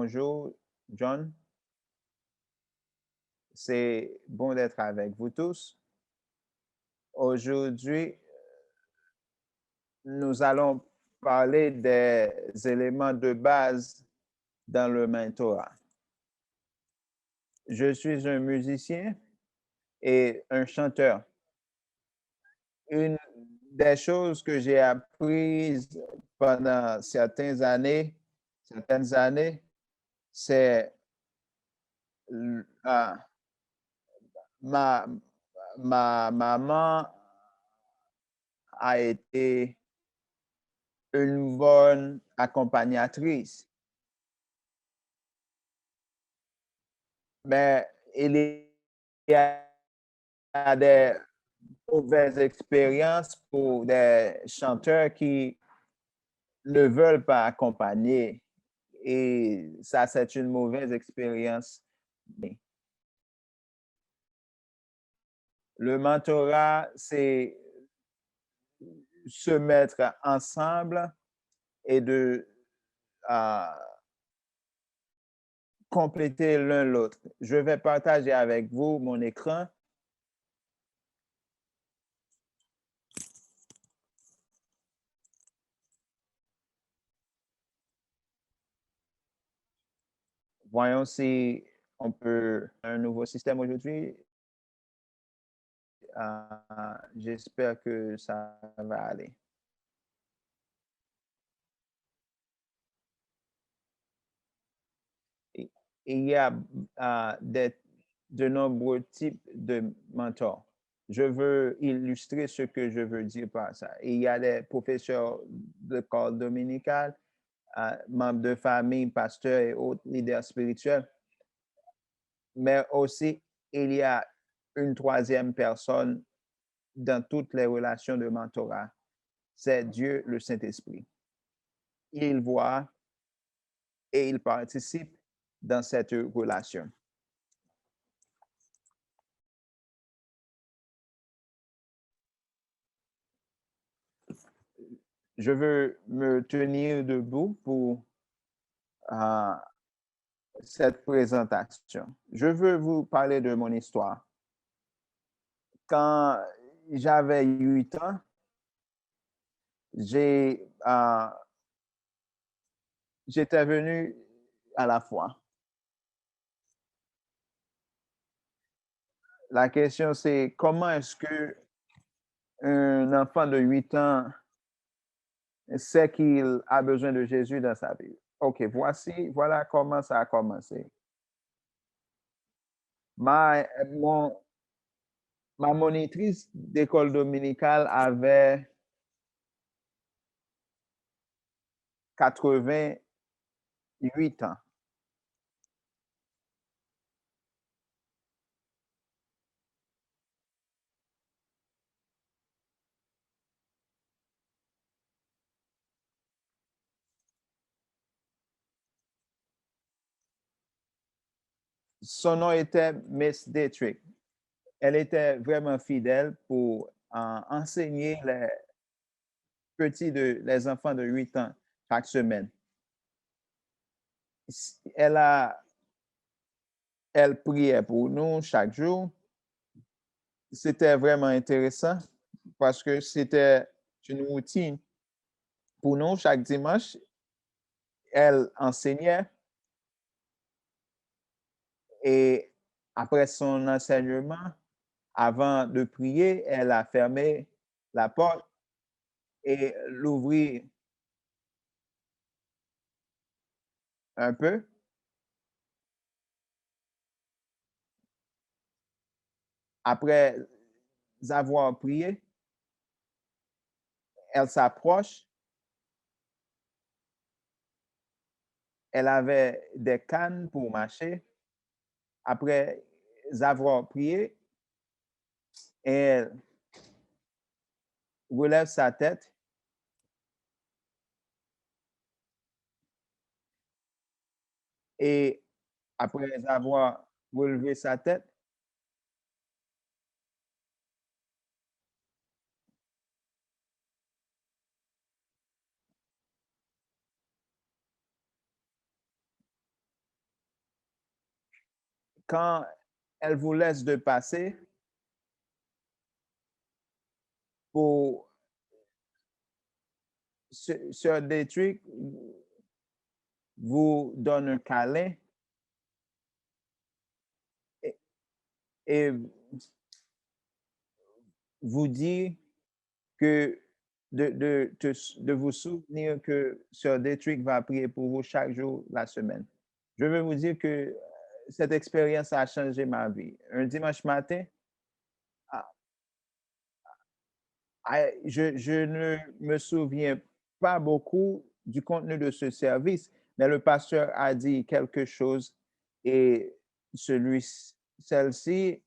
bonjour, John. C'est bon d'être avec vous tous. Aujourd'hui, nous allons parler des éléments de base dans le mentorat. Je suis un musicien et un chanteur. Une des choses que j'ai apprises pendant certaines années, c'est ma, ma maman a été une bonne accompagnatrice, mais il y a des mauvaises expériences pour des chanteurs qui ne veulent pas accompagner. Et ça, c'est une mauvaise expérience. Le mentorat, c'est se mettre ensemble et de compléter l'un l'autre. Je vais partager avec vous mon écran. Voyons si on peut un nouveau système aujourd'hui. J'espère que ça va aller. Il y a de nombreux types de mentors. Je veux illustrer ce que je veux dire par ça. Il y a des professeurs de l'école dominicale, membres de famille, pasteurs et autres leaders spirituels. Mais aussi, il y a une troisième personne dans toutes les relations de mentorat. C'est Dieu, le Saint-Esprit. Il voit et il participe dans cette relation. Je veux me tenir debout pour cette présentation. Je veux vous parler de mon histoire. Quand j'avais 8 ans, j'étais venu à la foi. La question, c'est comment est-ce qu'un enfant de 8 ans sait qu'il a besoin de Jésus dans sa vie? OK, voilà comment ça a commencé. Ma, ma monitrice d'école dominicale avait 88 ans. Son nom était Miss Dietrich. Elle était vraiment fidèle pour enseigner les enfants de 8 ans chaque semaine. Elle priait pour nous chaque jour. C'était vraiment intéressant parce que c'était une routine. Pour nous, chaque dimanche, elle enseignait et après son enseignement, avant de prier, elle a fermé la porte et l'ouvrit un peu. Après avoir prié, elle s'approche. Elle avait des cannes pour marcher. Après avoir prié, elle relève sa tête et après avoir relevé sa tête, quand elle vous laisse de passer pour Sœur Détruite vous donne un câlin et, et vous dit que de vous souvenir que Sœur Détruite va prier pour vous chaque jour la semaine. Je veux vous dire que cette expérience a changé ma vie. Un dimanche matin, ah, je ne me souviens pas beaucoup du contenu de ce service, mais le pasteur a dit quelque chose et celle-ci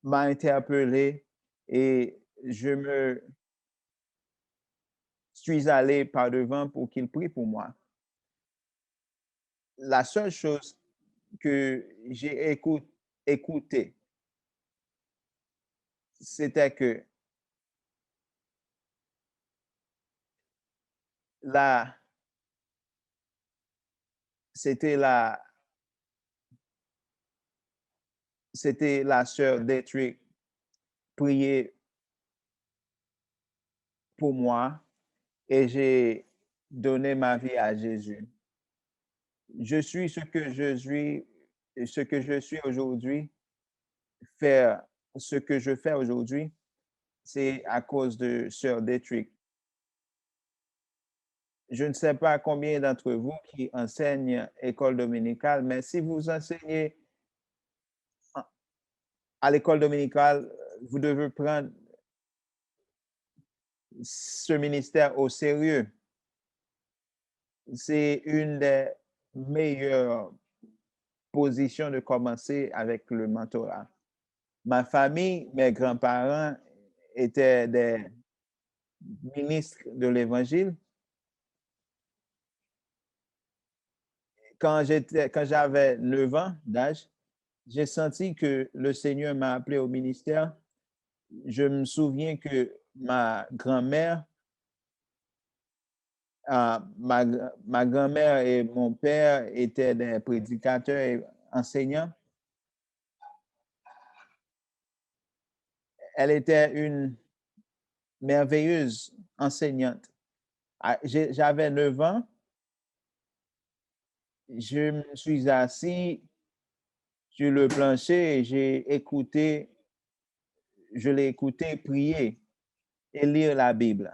m'a interpellé et je me suis allé par devant pour qu'il prie pour moi. La seule chose que j'ai écouté, c'était que la, c'était la, c'était la sœur Détruite prier pour moi et j'ai donné ma vie à Jésus. Je suis ce que je suis aujourd'hui, faire ce que je fais aujourd'hui, c'est à cause de sœur Détruite. Je ne sais pas combien d'entre vous qui enseignent école dominicale, mais si vous enseignez à l'école dominicale, vous devez prendre ce ministère au sérieux. C'est une des meilleures positions de commencer avec le mentorat. Ma famille, mes grands-parents étaient des ministres de l'Évangile. Quand j'avais 9 ans d'âge, j'ai senti que le Seigneur m'a appelé au ministère. Je me souviens que ma grand-mère, ma, ma grand-mère et mon père étaient des prédicateurs et enseignants. Elle était une merveilleuse enseignante. J'avais 9 ans, je me suis assis sur le plancher et je l'ai écouté prier et lire la Bible.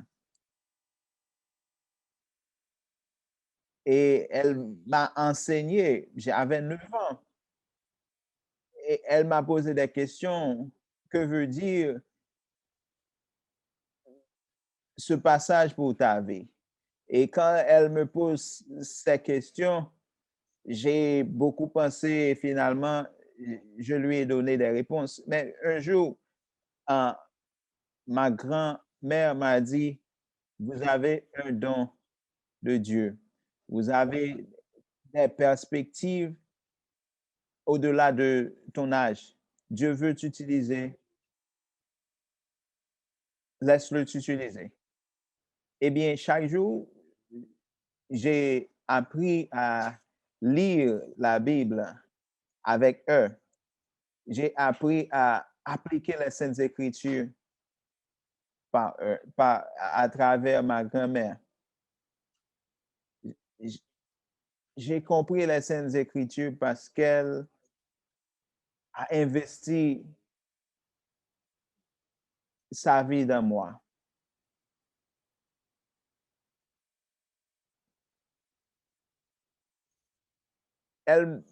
Et elle m'a enseigné, j'avais 9 ans, et elle m'a posé des questions. Que veut dire ce passage pour ta vie? Et quand elle me pose ces questions, j'ai beaucoup pensé et finalement, je lui ai donné des réponses. Mais un jour, euh, ma grand-mère m'a dit, vous avez un don de Dieu. Vous avez des perspectives au-delà de ton âge. Dieu veut t'utiliser, laisse-le t'utiliser. Eh bien, chaque jour, j'ai appris à lire la Bible avec eux. J'ai appris à appliquer les Saintes Écritures à travers ma grand-mère. J'ai compris les Saintes Écritures parce qu'elle a investi sa vie dans moi. Elle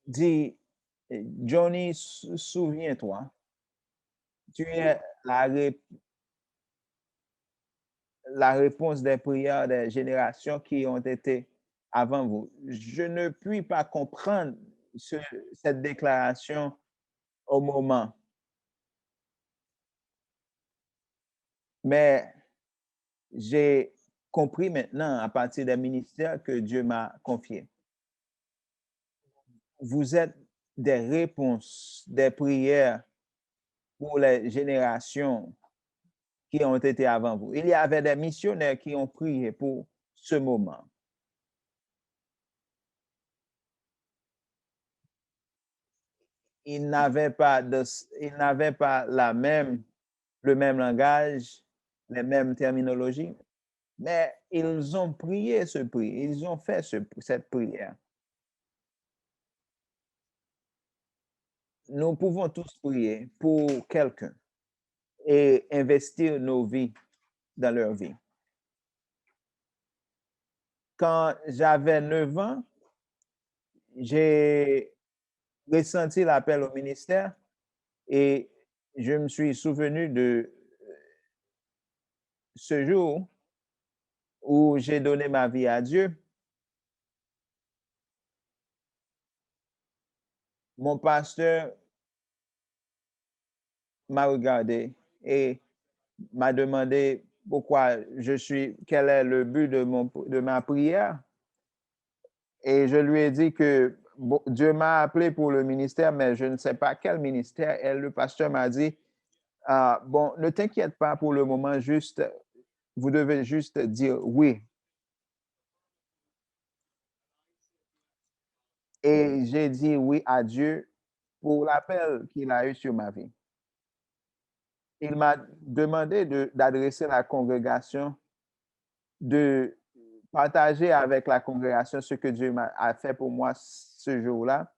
dit, Johnny, souviens-toi, tu es la réponse des prières des générations qui ont été avant vous. Je ne puis pas comprendre cette déclaration au moment, mais j'ai compris maintenant à partir des ministères que Dieu m'a confiés. Vous êtes des réponses, des prières pour les générations qui ont été avant vous. Il y avait des missionnaires qui ont prié pour ce moment. ils n'avaient pas, le même langage, les mêmes terminologies, mais ils ont prié ils ont fait cette prière. Nous pouvons tous prier pour quelqu'un et investir nos vies dans leur vie. Quand j'avais 9 ans, j'ai ressenti l'appel au ministère et je me suis souvenu de ce jour où j'ai donné ma vie à Dieu. Mon pasteur m'a regardé et m'a demandé quel est le but de ma prière. Et je lui ai dit que Dieu m'a appelé pour le ministère, mais je ne sais pas quel ministère. Et le pasteur m'a dit, bon, ne t'inquiète pas pour le moment, vous devez juste dire oui. Et j'ai dit oui à Dieu pour l'appel qu'il a eu sur ma vie. Il m'a demandé d'adresser la congrégation, de partager avec la congrégation ce que Dieu a fait pour moi ce jour-là.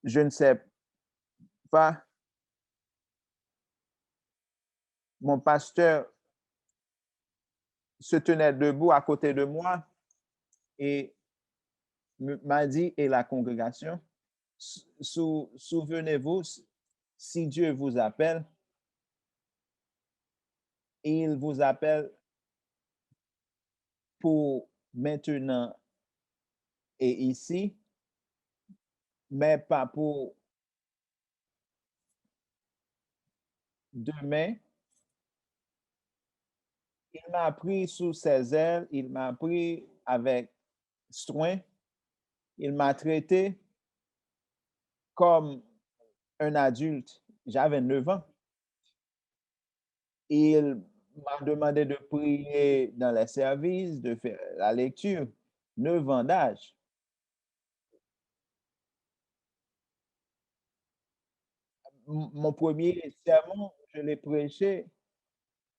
Je ne sais pas. Mon pasteur se tenait debout à côté de moi et m'a dit, et la congrégation, souvenez-vous, si Dieu vous appelle, il vous appelle pour maintenant et ici, mais pas pour demain. Il m'a pris sous ses ailes, il m'a pris avec soin, il m'a traité comme un adulte. J'avais 9 ans. Il m'a demandé de prier dans les services, de faire la lecture. 9 ans d'âge. Mon premier sermon, je l'ai prêché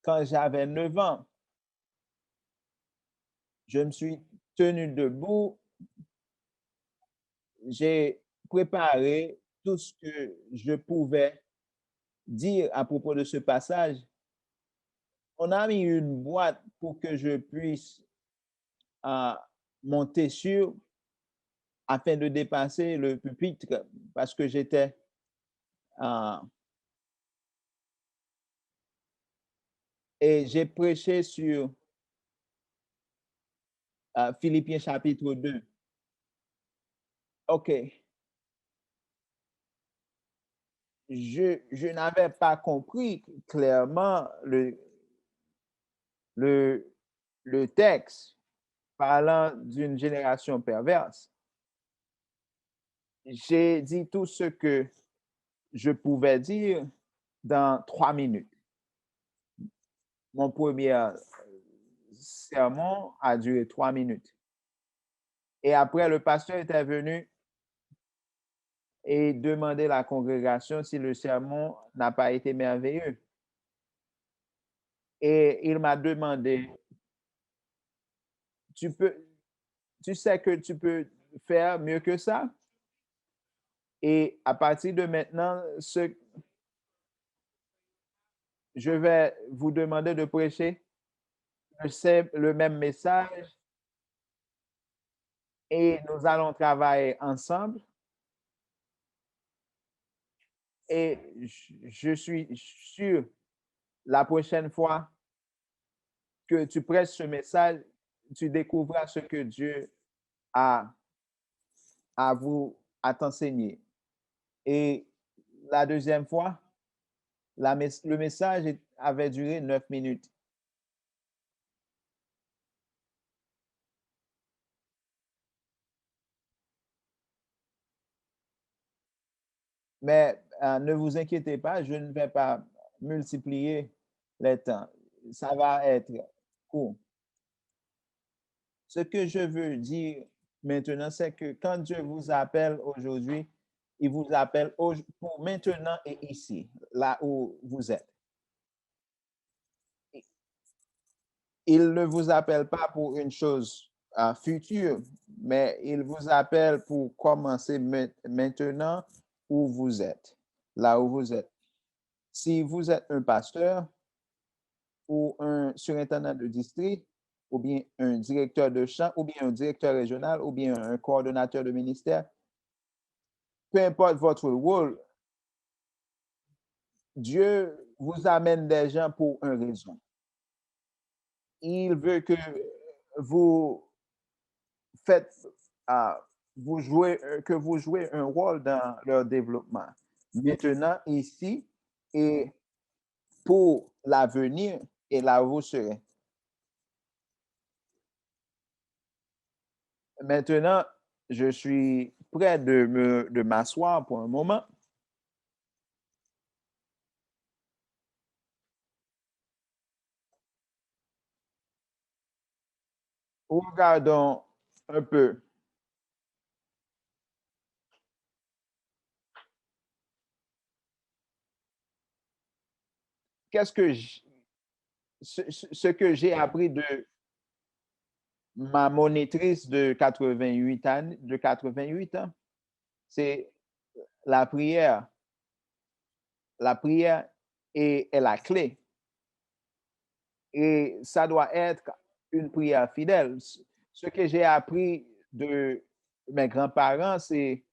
quand j'avais 9 ans. Je me suis tenu debout. J'ai préparé tout ce que je pouvais dire à propos de ce passage. On a mis une boîte pour que je puisse monter sur afin de dépasser le pupitre parce que j'étais et j'ai prêché sur Philippiens chapitre 2. OK. Je n'avais pas compris clairement le, le texte parlant d'une génération perverse. J'ai dit tout ce que je pouvais dire dans 3 minutes. Mon premier sermon a duré 3 minutes. Et après, le pasteur était venu et demandait à la congrégation si le sermon n'a pas été merveilleux. Et il m'a demandé, tu sais que tu peux faire mieux que ça? Et à partir de maintenant, je vais vous demander de prêcher le même message et nous allons travailler ensemble. Et je suis sûr, la prochaine fois que tu prêches ce message, tu découvriras ce que Dieu a à t'enseigner. Et la deuxième fois, le message avait duré 9 minutes. Mais ne vous inquiétez pas, je ne vais pas multiplier les temps. Ça va être court. Ce que je veux dire maintenant, c'est que quand Dieu vous appelle aujourd'hui, Il vous appelle pour maintenant et ici, là où vous êtes. Il ne vous appelle pas pour une chose future, mais il vous appelle pour commencer maintenant où vous êtes, là où vous êtes. Si vous êtes un pasteur ou un surintendant de district, ou bien un directeur de champ, ou bien un directeur régional, ou bien un coordonnateur de ministère, peu importe votre rôle, Dieu vous amène des gens pour une raison. Il veut que vous faites, que vous jouez un rôle dans leur développement. Maintenant, ici, et pour l'avenir, et là où vous serez. Maintenant, je suis prêt de m'asseoir pour un moment. Regardons un peu. Qu'est-ce que ce que j'ai appris de ma monitrice de 88 ans, c'est la prière. La prière est la clé. Et ça doit être une prière fidèle. Ce que j'ai appris de mes grands-parents, c'est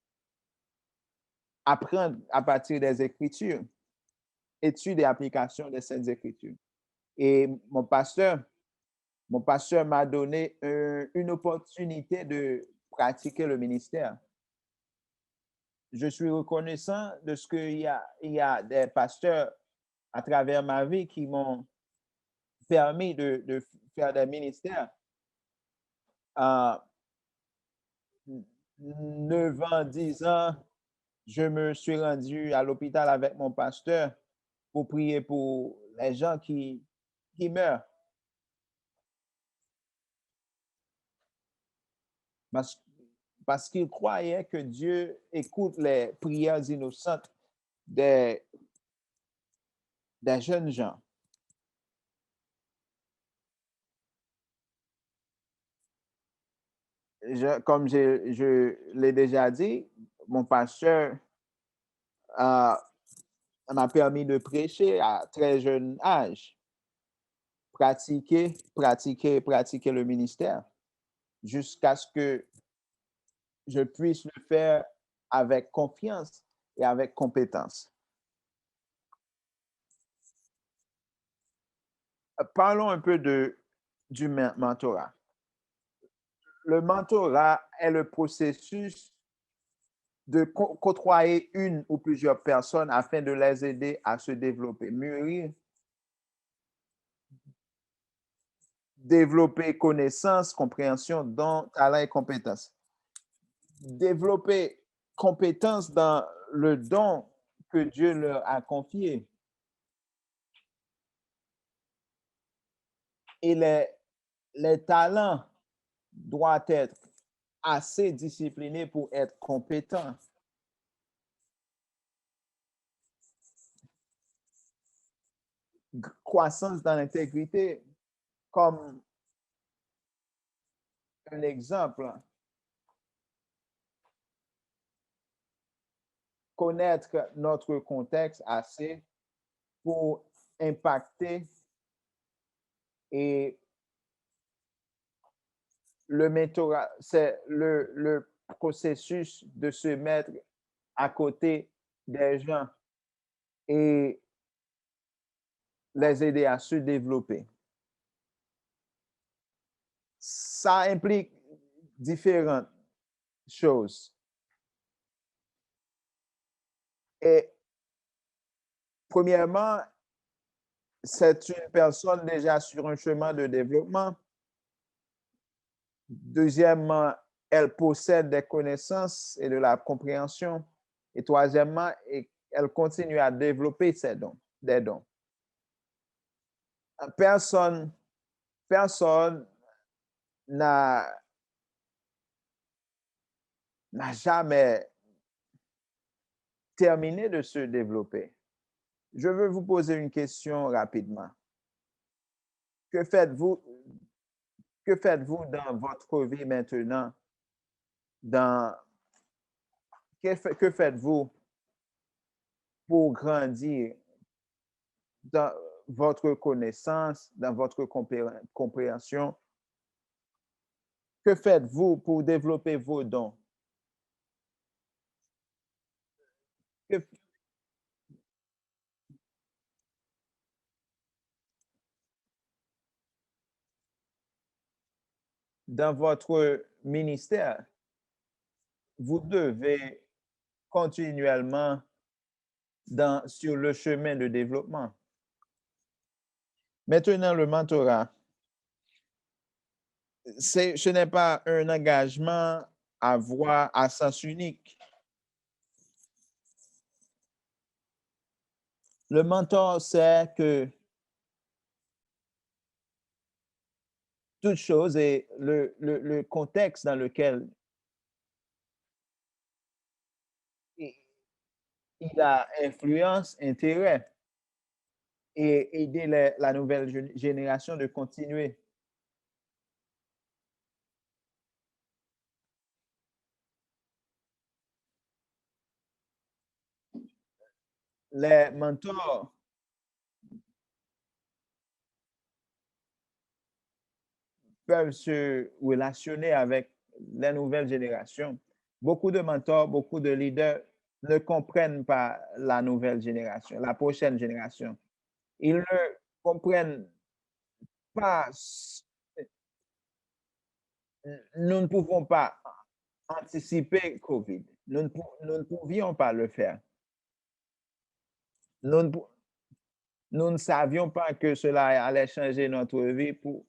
apprendre à partir des Écritures, étude et application des Saintes Écritures. Et mon pasteur m'a donné une opportunité de pratiquer le ministère. Je suis reconnaissant de ce qu'il y a des pasteurs à travers ma vie qui m'ont permis de faire des ministères. À 9 ans, 10 ans, je me suis rendu à l'hôpital avec mon pasteur pour prier pour les gens qui meurent. Parce, parce qu'il croyait que Dieu écoute les prières innocentes des, des jeunes gens. Comme je l'ai déjà dit, mon pasteur m'a permis de prêcher à très jeune âge, pratiquer le ministère jusqu'à ce que je puisse le faire avec confiance et avec compétence. Parlons un peu du mentorat. Le mentorat est le processus de côtoyer une ou plusieurs personnes afin de les aider à se développer, mûrir, développer connaissance, compréhension, dons, talents et compétences. Développer compétences dans le don que Dieu leur a confié. Et les talents doivent être assez disciplinés pour être compétents. Croissance dans l'intégrité, comme un exemple, connaître notre contexte assez pour impacter et le mentorat, c'est le processus de se mettre à côté des gens et les aider à se développer. Ça implique différentes choses. Et premièrement, c'est une personne déjà sur un chemin de développement. Deuxièmement, elle possède des connaissances et de la compréhension. Et troisièmement, elle continue à développer des dons. Personne, personne n'a jamais terminé de se développer. Je veux vous poser une question rapidement. Que faites-vous dans votre vie maintenant? Dans, que faites-vous pour grandir dans votre connaissance, dans votre compréhension? Que faites-vous pour développer vos dons? Que, dans votre ministère, vous devez continuellement sur le chemin de développement. Maintenant, le mentorat, ce n'est pas un engagement à voix à sens unique. Le mentor sait que toute chose et le contexte dans lequel il a influence, intérêt et aider la nouvelle génération de continuer. Les mentors peuvent se relationner avec la nouvelle génération. Beaucoup de mentors, beaucoup de leaders ne comprennent pas la nouvelle génération, la prochaine génération. Ils ne comprennent pas, nous ne pouvons pas anticiper COVID. Nous ne pouvions pas le faire. Nous ne, nous ne savions pas que cela allait changer notre vie pour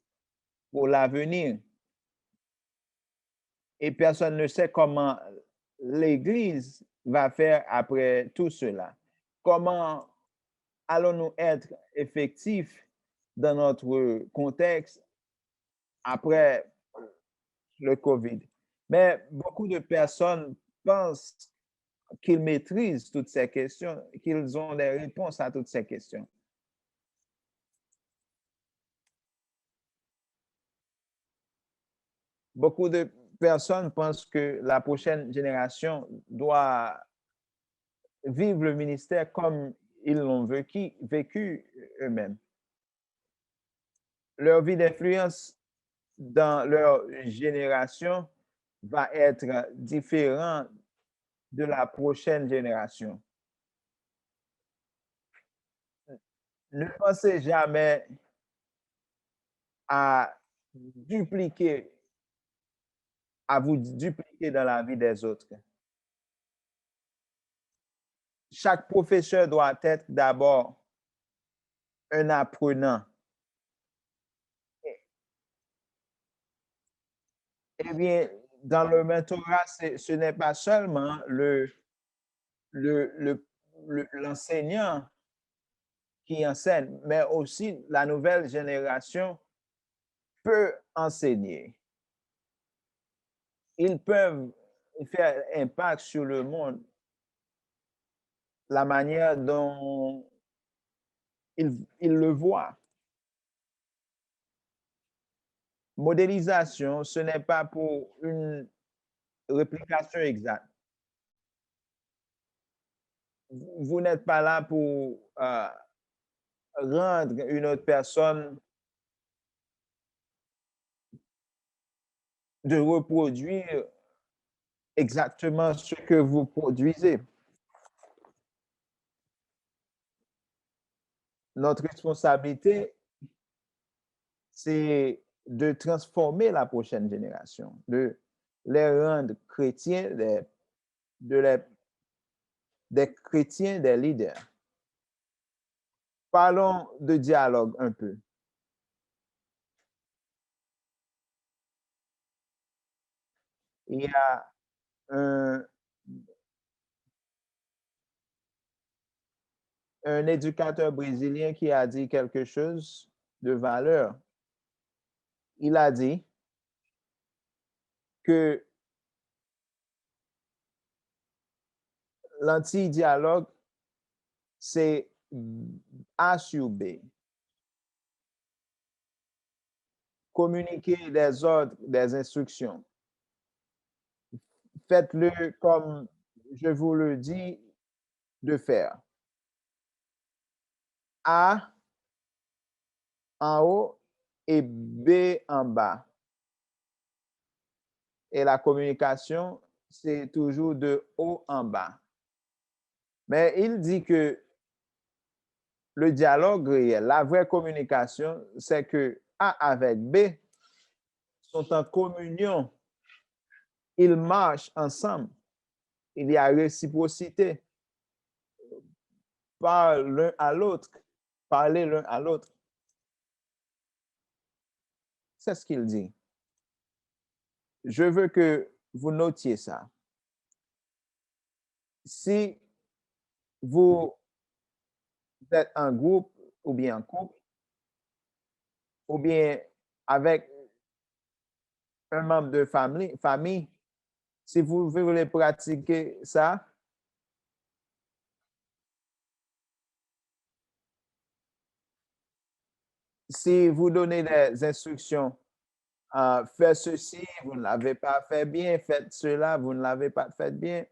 l'avenir. Et personne ne sait comment l'Église va faire après tout cela. Comment allons-nous être effectifs dans notre contexte après le COVID? Mais beaucoup de personnes pensent qu'ils maîtrisent toutes ces questions, qu'ils ont des réponses à toutes ces questions. Beaucoup de personnes pensent que la prochaine génération doit vivre le ministère comme ils l'ont vécu eux-mêmes. Leur vie d'influence dans leur génération va être différente de la prochaine génération. Ne pensez jamais à dupliquer, à vous dupliquer dans la vie des autres. Chaque professeur doit être d'abord un apprenant. Eh bien, dans le mentorat, ce n'est pas seulement l'enseignant qui enseigne, mais aussi la nouvelle génération peut enseigner. Ils peuvent faire impact sur le monde, la manière dont ils le voient. Modélisation, ce n'est pas pour une réplication exacte. Vous n'êtes pas là pour rendre une autre personne de reproduire exactement ce que vous produisez. Notre responsabilité, c'est de transformer la prochaine génération, de les rendre chrétiens, des chrétiens, des leaders. Parlons de dialogue un peu. Il y a un, un éducateur brésilien qui a dit quelque chose de valeur. Il a dit que L'anti-dialogue, c'est A sur B. Communiquer des ordres, des instructions. Faites-le comme je vous le dis de faire. A en haut et B en bas. Et la communication, c'est toujours de haut en bas. Mais il dit que le dialogue réel, la vraie communication, c'est que A avec B sont en communion. Ils marchent ensemble. Il y a réciprocité. Parlez l'un à l'autre. Parlez l'un à l'autre. C'est ce qu'il dit. Je veux que vous notiez ça. Si vous êtes en groupe ou bien en couple, ou bien avec un membre de famille, si vous voulez pratiquer ça, si vous donnez des instructions, faites ceci, vous ne l'avez pas fait bien, faites cela, vous ne l'avez pas fait bien.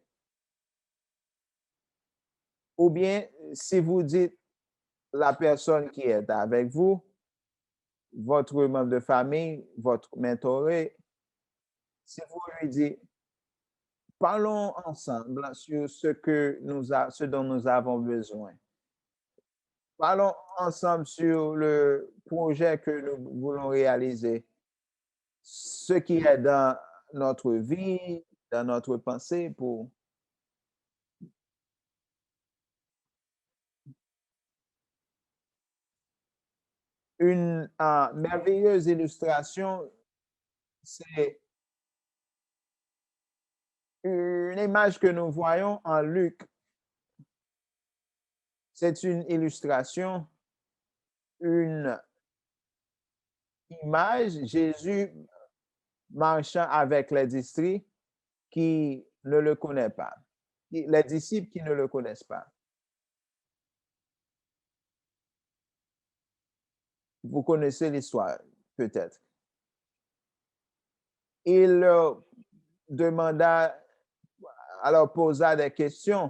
Ou bien, si vous dites la personne qui est avec vous, votre membre de famille, votre mentoré, si vous lui dites, parlons ensemble sur ce dont nous avons besoin. Parlons ensemble sur le projet que nous voulons réaliser, ce qui est dans notre vie, dans notre pensée pour une merveilleuse illustration, c'est une image que nous voyons en Luc. C'est une illustration, une image, Jésus marchant avec les disciples qui ne le connaissent pas, les disciples qui ne le connaissent pas. Vous connaissez l'histoire, peut-être. Il leur demanda, alors posa des questions.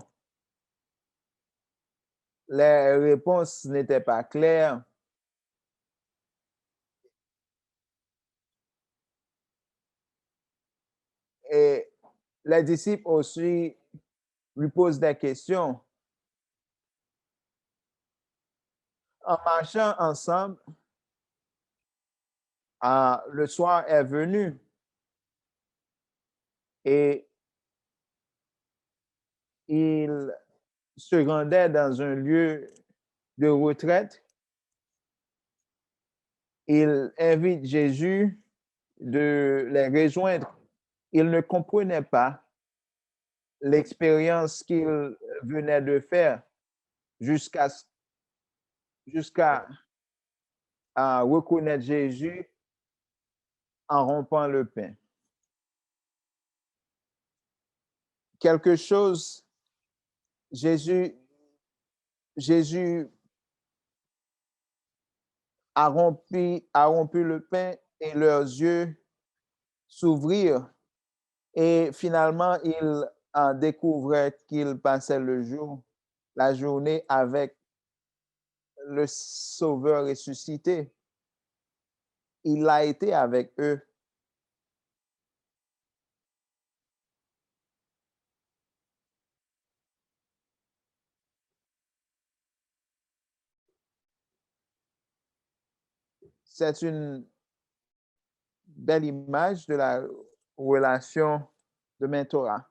Les réponses n'étaient pas claires. Et les disciples aussi lui posent des questions. En marchant ensemble, le soir est venu et il se rendait dans un lieu de retraite. Il invite Jésus de les rejoindre. Il ne comprenait pas l'expérience qu'il venait de faire jusqu'à jusqu'à reconnaître Jésus en rompant le pain. Quelque chose, Jésus, Jésus a rompu le pain et leurs yeux s'ouvrirent et finalement ils découvraient qu'ils passaient la journée avec le Sauveur ressuscité. Il a été avec eux. C'est une belle image de la relation de mentorat.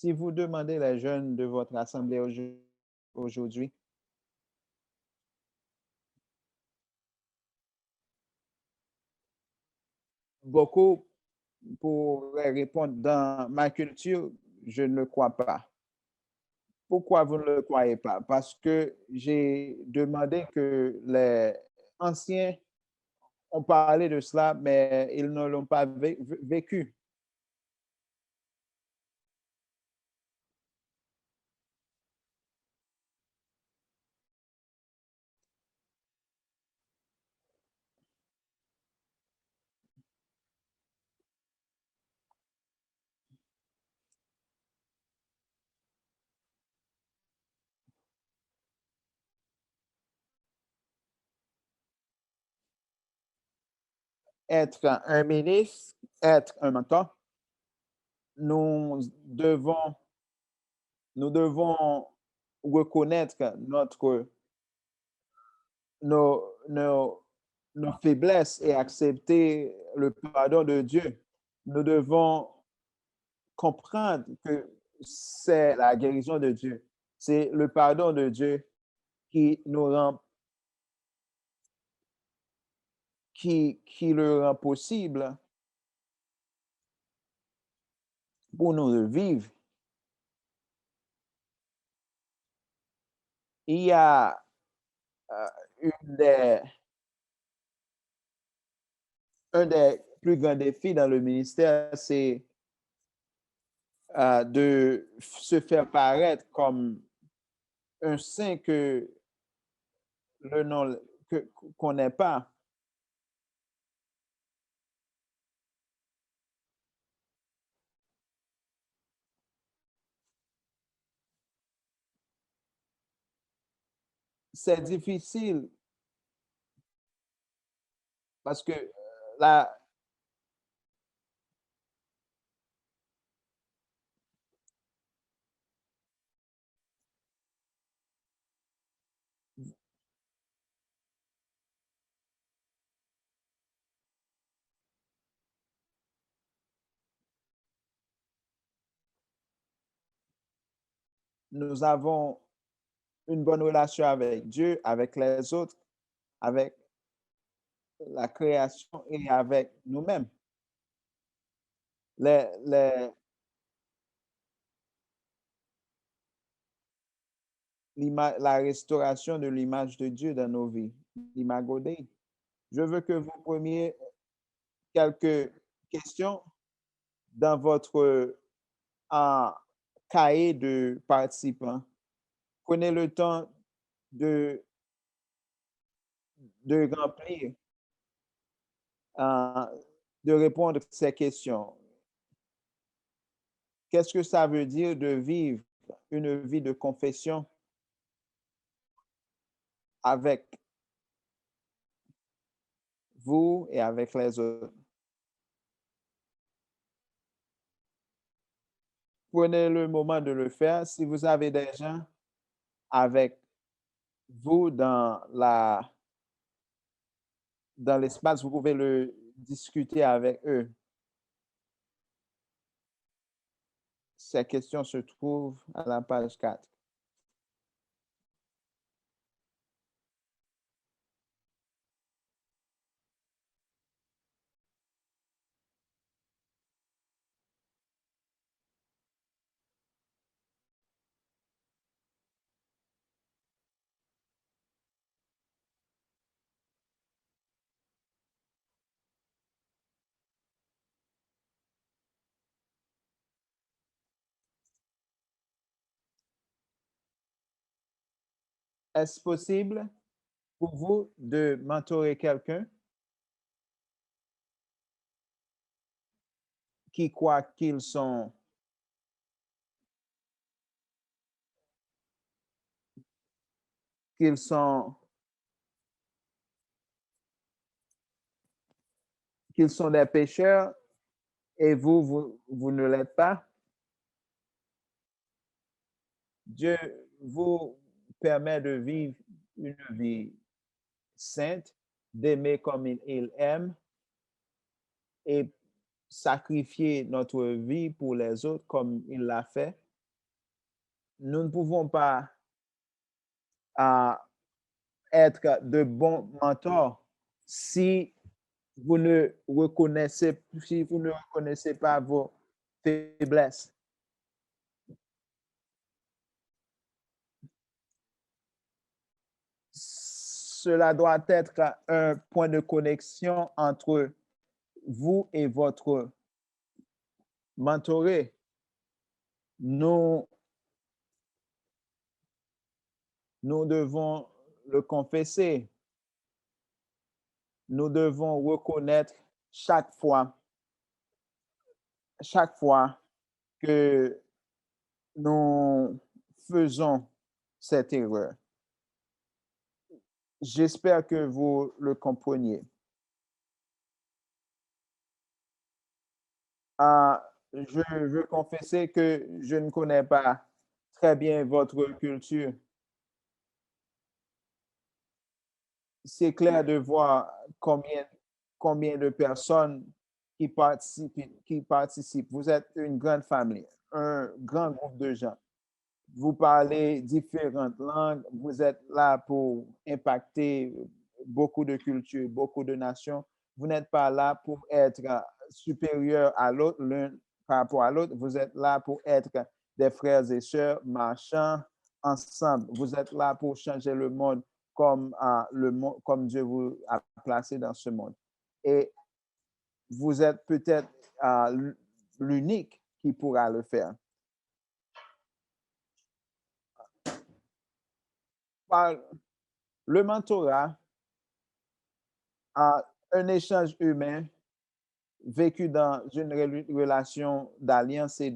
Si vous demandez les jeunes de votre assemblée aujourd'hui, beaucoup pourraient répondre dans ma culture, je ne le crois pas. Pourquoi vous ne le croyez pas? Parce que j'ai demandé que les anciens ont parlé de cela, mais ils ne l'ont pas vécu. Être un ministre, être un mentor, nous devons, nous devons reconnaître nos, nos, nos faiblesses et accepter le pardon de Dieu. Nous devons comprendre que c'est la guérison de Dieu. C'est le pardon de Dieu qui nous rend, qui le rend possible pour nous de vivre. Il y a euh, une des, un des plus grands défis dans le ministère, c'est de se faire paraître comme un saint que le nom qu'on n'est pas. C'est difficile parce que là, nous avons une bonne relation avec Dieu, avec les autres, avec la création et avec nous-mêmes. Les, les, la restauration de l'image de Dieu dans nos vies, l'imago Dei. Je veux que vous preniez quelques questions dans votre en cahier de participants. Prenez le temps de, de remplir, euh, de répondre à ces questions. Qu'est-ce que ça veut dire de vivre une vie de confession avec vous et avec les autres? Prenez le moment de le faire. Si vous avez des gens avec vous dans l'espace, vous pouvez le discuter avec eux. Ces questions se trouvent à la page 4. Est-ce possible pour vous de mentorer quelqu'un qui croit qu'ils sont, qu'ils sont des pécheurs et vous ne l'êtes pas? Dieu vous permet de vivre une vie sainte, d'aimer comme il aime et sacrifier notre vie pour les autres comme il l'a fait. nous ne pouvons pas être de bons mentors si vous ne reconnaissez pas vos faiblesses. Cela doit être un point de connexion entre vous et votre mentoré. Nous, nous devons le confesser. Nous devons reconnaître chaque fois que nous faisons cette erreur. J'espère que vous le compreniez. Je veux confesser que je ne connais pas très bien votre culture. C'est clair de voir combien de personnes qui participent. Vous êtes une grande famille, un grand groupe de gens. Vous parlez différentes langues, vous êtes là pour impacter beaucoup de cultures, beaucoup de nations. Vous n'êtes pas là pour être supérieur à l'autre, l'un par rapport à l'autre. Vous êtes là pour être des frères et sœurs marchant ensemble. Vous êtes là pour changer le monde comme Dieu vous a placé dans ce monde. Et vous êtes peut-être l'unique qui pourra le faire. Par le mentorat, un échange humain vécu dans une relation d'alliance et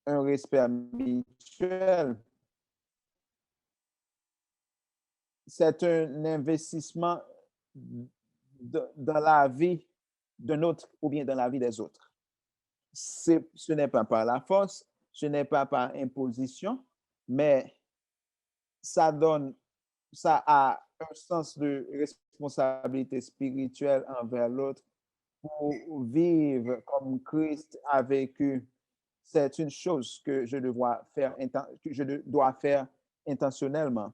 un respect mutuel. C'est un investissement dans la vie d'un autre ou bien dans la vie des autres. Ce n'est pas par la force, ce n'est pas par imposition, mais ça a un sens de responsabilité spirituelle envers l'autre pour vivre comme Christ a vécu. C'est une chose que je dois faire intentionnellement.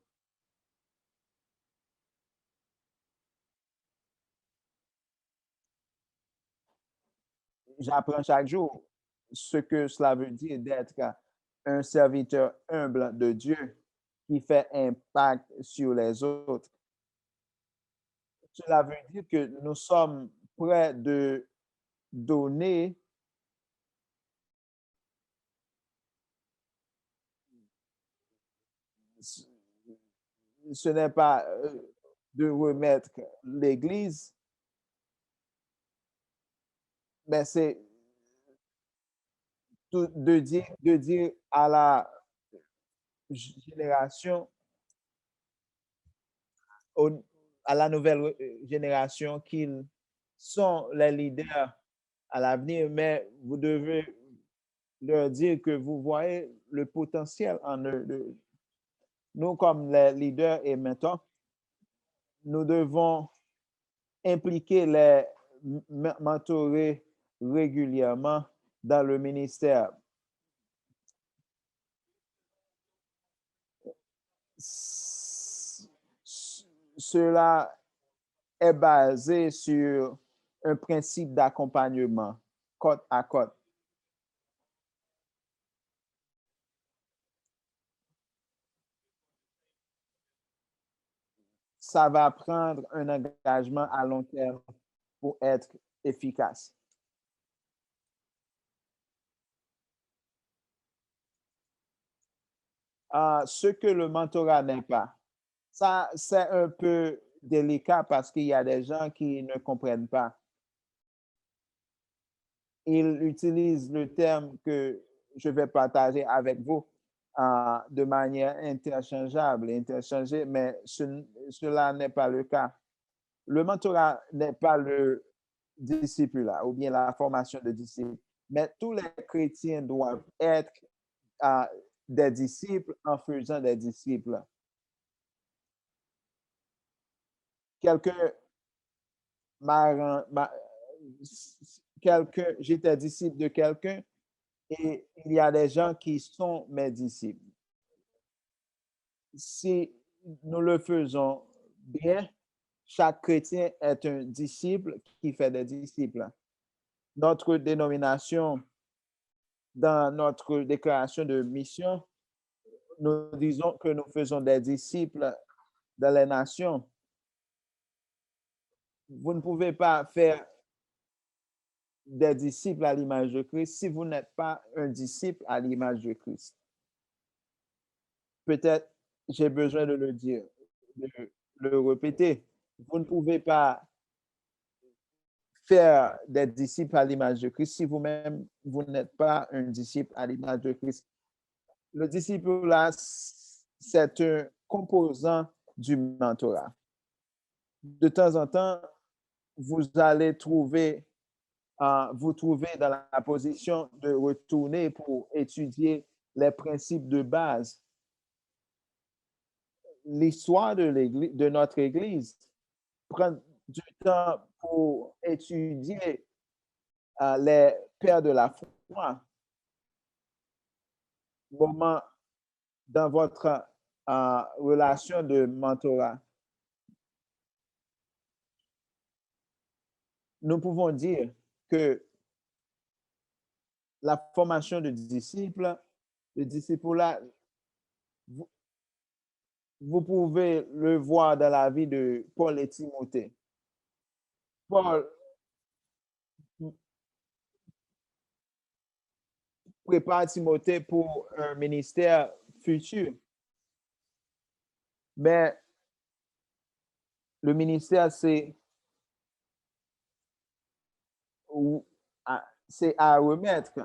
J'apprends chaque jour ce que cela veut dire d'être un serviteur humble de Dieu qui fait impact sur les autres. Cela veut dire que nous sommes prêts de donner. Ce n'est pas de remettre l'Église, mais c'est de dire à la génération, à la nouvelle génération qu'ils sont les leaders à l'avenir, mais vous devez leur dire que vous voyez le potentiel en eux. Nous, comme les leaders et mentors, nous devons impliquer les mentorés régulièrement dans le ministère. Cela est basé sur un principe d'accompagnement côte à côte. Ça va prendre un engagement à long terme pour être efficace. Ce que le mentorat n'est pas, ça, c'est un peu délicat parce qu'il y a des gens qui ne comprennent pas. Ils utilisent le terme que je vais partager avec vous de manière interchangée, mais cela n'est pas le cas. Le mentorat n'est pas le discipulat ou bien la formation de disciples, mais tous les chrétiens doivent être euh, des disciples en faisant des disciples. Quelqu'un m'a, m'a- quelqu'un, j'étais disciple de quelqu'un Et il y a des gens qui sont mes disciples. Si nous le faisons bien, chaque chrétien est un disciple qui fait des disciples. Notre dénomination, dans notre déclaration de mission, nous disons que nous faisons des disciples dans les nations. Vous ne pouvez pas faire des disciples à l'image de Christ si vous n'êtes pas un disciple à l'image de Christ. Peut-être j'ai besoin de le dire, de le répéter. Vous ne pouvez pas faire des disciples à l'image de Christ si vous-même, vous n'êtes pas un disciple à l'image de Christ. Le disciple, là, c'est un composant du mentorat. De temps en temps, vous allez trouver, vous trouver dans la position de retourner pour étudier les principes de base. L'histoire de notre Église prend du temps pour étudier les pères de la foi. Moment dans votre relation de mentorat, nous pouvons dire que la formation de disciples, le disciple-là, vous, vous pouvez le voir dans la vie de Paul et Timothée. Paul prépare Timothée pour un ministère futur, mais le ministère, c'est à remettre,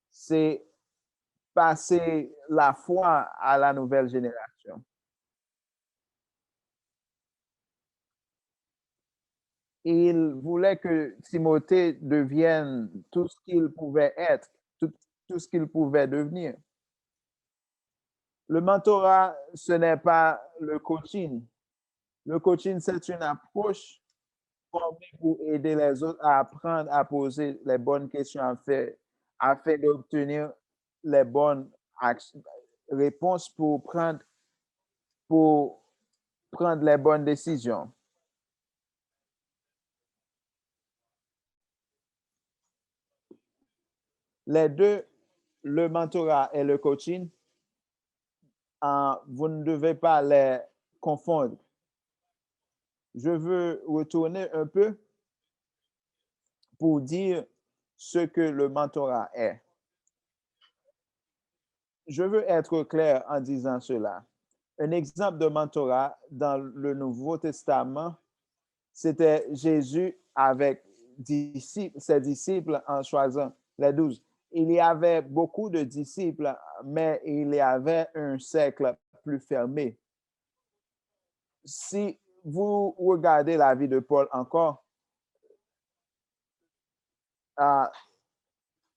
c'est passer la foi à la nouvelle génération. Il voulait que Timothée devienne tout ce qu'il pouvait être, tout ce qu'il pouvait devenir. Le mentorat, ce n'est pas le coaching. Le coaching, c'est une approche formée pour aider les autres à apprendre à poser les bonnes questions afin d'obtenir les bonnes réponses pour prendre les bonnes décisions. Les deux, le mentorat et le coaching, vous ne devez pas les confondre. Je veux retourner un peu pour dire ce que le mentorat est. Je veux être clair en disant cela. Un exemple de mentorat dans le Nouveau Testament, c'était Jésus avec ses disciples en choisant les 12. Il y avait beaucoup de disciples, mais il y avait un cercle plus fermé. Si vous regardez la vie de Paul encore,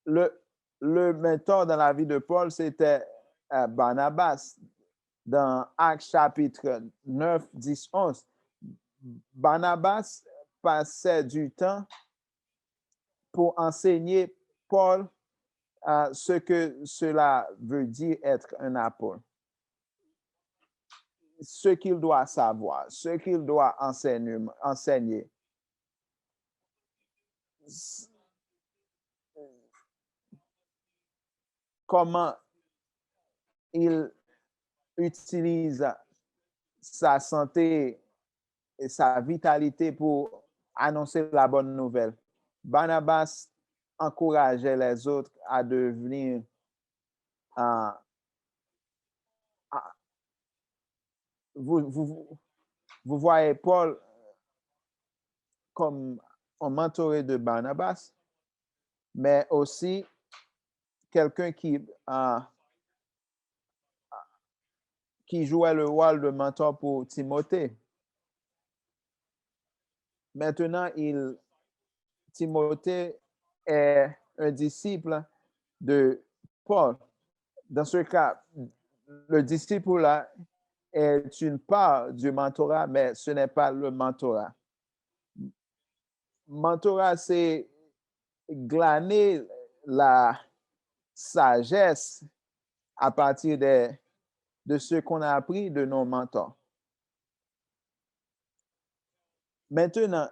le mentor dans la vie de Paul, c'était Barnabas. Dans Actes chapitre 9, 10, 11, Barnabas passait du temps pour enseigner Paul ce que cela veut dire être un apôtre. Ce qu'il doit savoir, ce qu'il doit enseigner. Comment il utilise sa santé et sa vitalité pour annoncer la bonne nouvelle. Barnabas encourageait les autres à devenir vous voyez Paul comme un mentoré de Barnabas, mais aussi quelqu'un qui jouait le rôle de mentor pour Timothée. Maintenant, Timothée est un disciple de Paul. Dans ce cas, le disciple là est une part du mentorat, mais ce n'est pas le mentorat. Mentorat, c'est glaner la sagesse à partir de ce qu'on a appris de nos mentors. Maintenant,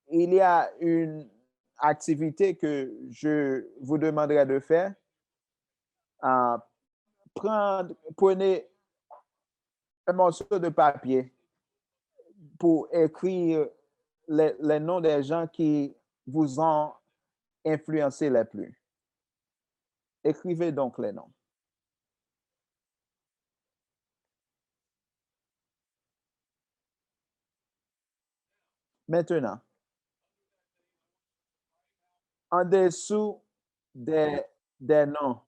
il y a une activité que je vous demanderai de faire. Prenez un morceau de papier pour écrire les noms des gens qui vous ont influencé les plus. Écrivez donc les noms. Maintenant, en dessous des noms,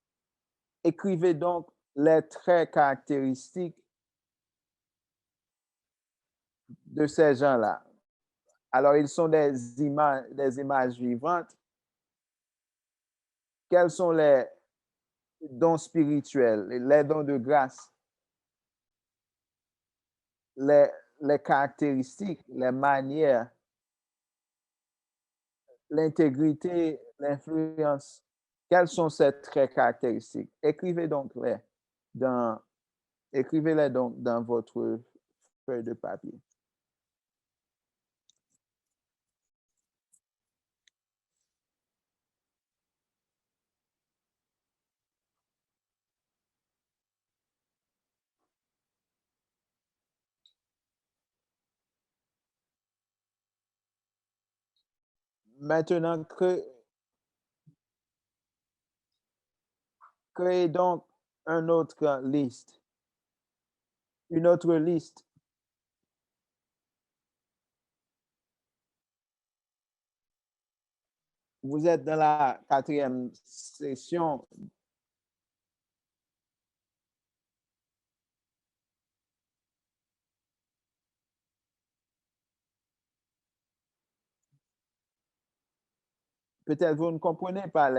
écrivez donc les traits caractéristiques de ces gens-là. Alors, ils sont des images vivantes. Quels sont les dons spirituels, les dons de grâce, les, les caractéristiques, les manières, l'intégrité, l'influence? Quels sont ces traits caractéristiques? Écrivez-les donc dans votre feuille de papier. Maintenant, créez donc une autre liste. Une autre liste. Vous êtes dans la 4e session. Peut-être vous ne comprenez pas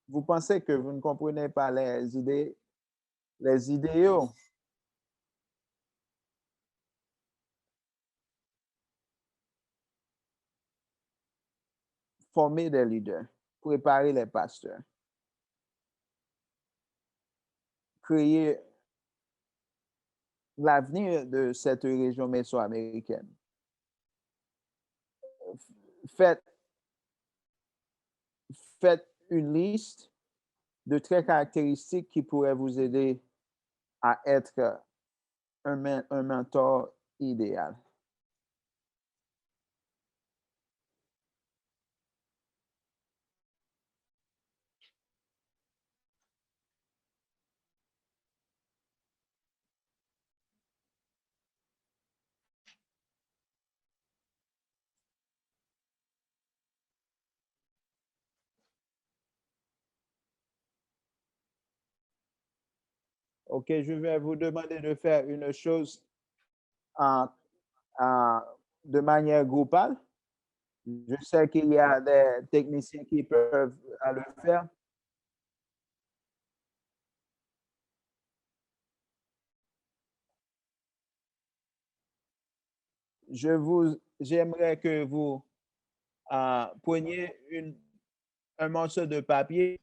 vous pensez que vous ne comprenez pas les idéaux. Former des leaders, préparer les pasteurs, créer l'avenir de cette région mésoaméricaine. Faites une liste de traits caractéristiques qui pourraient vous aider à être un mentor idéal. OK, je vais vous demander de faire une chose de manière groupale. Je sais qu'il y a des techniciens qui peuvent le faire. J'aimerais que vous preniez un morceau de papier.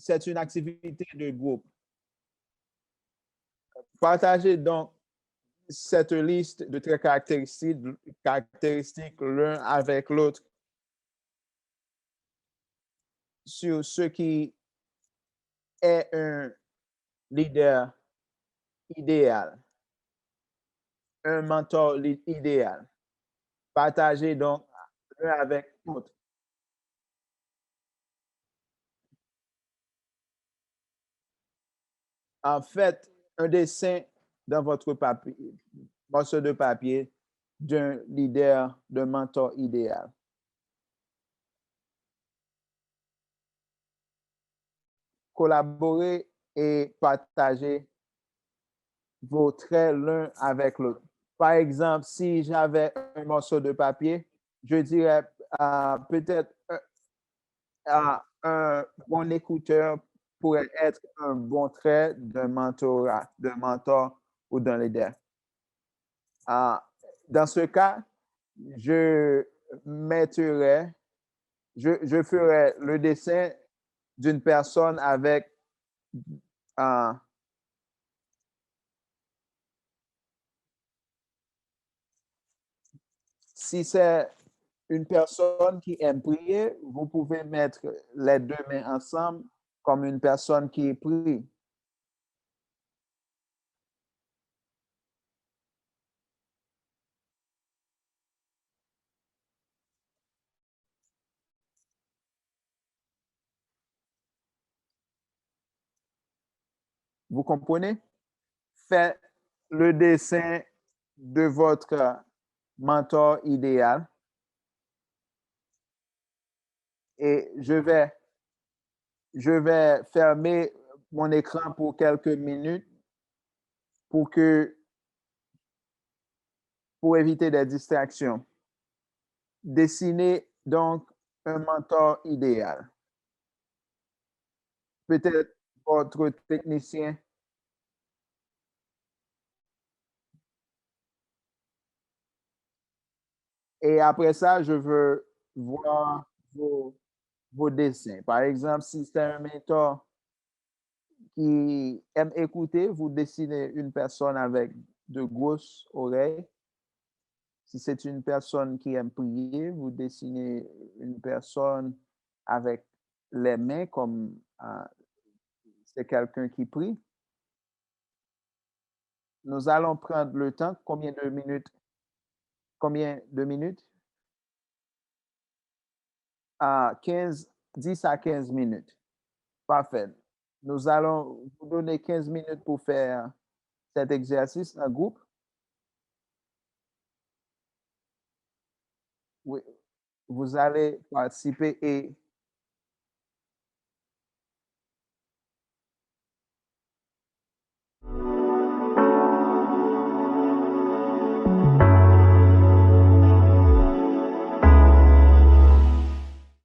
C'est une activité de groupe. Partagez donc cette liste de traits caractéristiques l'un avec l'autre sur ce qui est un leader idéal, un mentor idéal. Partagez donc l'un avec l'autre. En fait, un dessin dans votre papier, morceau de papier d'un leader, d'un mentor idéal. Collaborez et partagez vos traits l'un avec l'autre. Par exemple, si j'avais un morceau de papier, je dirais peut-être un bon écouteur pourrait être un bon trait d'un mentor ou d'un leader. Dans ce cas, je mettrai, je ferai le dessin d'une personne avec si c'est une personne qui aime prier, vous pouvez mettre les deux mains ensemble comme une personne qui prie. Vous comprenez? Faites le dessin de votre mentor idéal et je vais fermer mon écran pour quelques minutes pour éviter des distractions. Dessinez donc un mentor idéal. Peut-être votre technicien. Et après ça, je veux voir vos dessins. Par exemple, si c'est un mentor qui aime écouter, vous dessinez une personne avec de grosses oreilles. Si c'est une personne qui aime prier, vous dessinez une personne avec les mains comme c'est quelqu'un qui prie. Nous allons prendre le temps. Combien de minutes? Combien de minutes? 10 à 15 minutes. Parfait. Nous allons vous donner 15 minutes pour faire cet exercice en groupe. Oui, vous allez participer et